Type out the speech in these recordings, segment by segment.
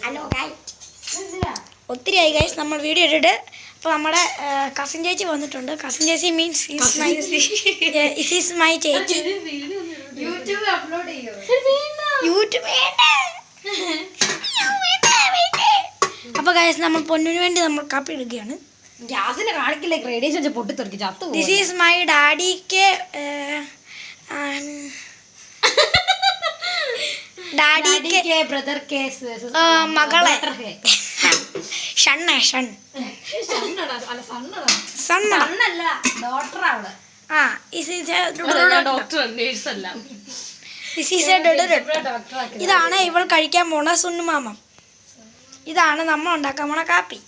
Hello guys, ഒത്തിരി ആയി guys നമ്മൾ വീഡിയോ ഇട്ടിട്ട്. അപ്പോൾ നമ്മുടെ കസിൻ ചേച്ചി വന്നിട്ടുണ്ട്. കസിൻ ചേച്ചി മീൻസ് ഈസ് മൈ ചേച്ചി. യൂട്യൂബ് അപ്ലോഡ് ചെയ്യോ? അപ്പോൾ ഗൈസ് നമ്മൾ പൊന്നിന് വേണ്ടി നമ്മൾ കാപ്പി എടുക്കുകയാണ്. ഗ്യാസിനെ കാണിക്കില്ലേ, റേഡിയേഷൻ പൊട്ടിത്തെറിക്കും ചത്തു. ദിസ് ഈസ് മൈ ഡാഡിക്ക് ഡാഡിക്ക് ബ്രദർ മകളെ ഷണ്ണ ഇതാണ് ഇവൾ കഴിക്കാൻ പോണ സുണ്ണുമാമം. ഇതാണ് നമ്മൾ ഉണ്ടാക്കാൻ പോണ കാപ്പി.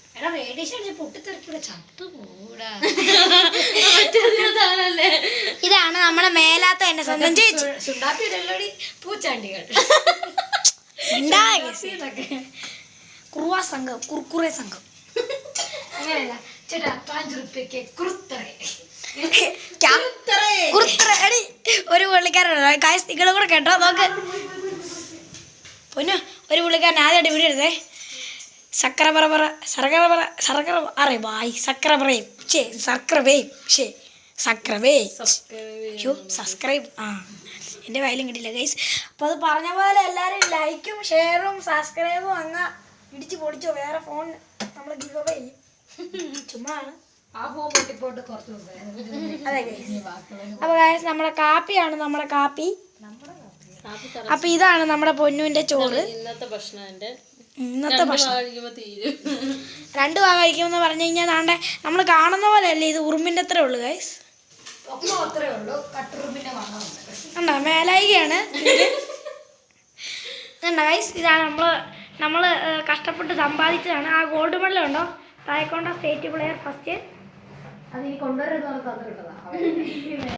ഇതാണ് നമ്മുടെ മേലാത്ത എന്റെ സ്വന്തം ചേച്ചി. പൂച്ചാണ്ടികൾ കുറുവാ സംഘം, കുർക്കുറെ സംഘം. അങ്ങനെയല്ല ചേട്ടാ, 5 രൂപയ്ക്ക് കുർത്തറേ. ഒരു പുള്ളിക്കാരൻ കാശ് നിങ്ങളും കൂടെ കേട്ടോ. നോക്ക് പൊന്നു, ഒരു പുള്ളിക്കാരൻ ആദ്യമായിട്ട് വീഡിയോ എടുത്തേ. ശർക്കര സബ്സ്ക്രൈബ്. എൻ്റെ കയ്യിലും കിട്ടില്ല ഗൈസ്. അപ്പോൾ അത് പറഞ്ഞ പോലെ എല്ലാവരും ലൈക്കും ഷെയറും സബ്സ്ക്രൈബും അങ്ങ് ഇടിച്ച് പൊടിച്ചോ. വേറെ ഫോൺ നമ്മൾ ഗിവ് അവേ ചെയ്യും. ചുമ്മാണ്. അതെ ഗൈസ്. അപ്പോൾ ഗൈസ് നമ്മുടെ കാപ്പിയാണ് നമ്മുടെ കാപ്പി. അപ്പോൾ ഇതാണ് നമ്മുടെ പൊന്നുവിൻ്റെ ചോറ്. ഇന്നത്തെ ഭക്ഷണം 2 ഭാഗം കഴിക്കുമെന്ന് പറഞ്ഞു കഴിഞ്ഞാൽ താണ്ടെ നമ്മൾ കാണുന്ന പോലെ അല്ലേ, ഇത് ഉറുമ്പിൻ്റെ അത്രേ ഉള്ളൂ ഗൈസ്. കണ്ടോ, മേലായികയാണ് കണ്ടോ ഗൈസ്. ഇതാണ് നമ്മൾ കഷ്ടപ്പെട്ട് സമ്പാദിച്ചതാണ്. ആ ഗോൾഡ് മെഡൽ ഉണ്ടോ, തായ്ക്കൊണ്ട സ്റ്റേറ്റ് പ്ലെയർ ഫസ്റ്റ്. അതിന് കൊണ്ടുവരുന്ന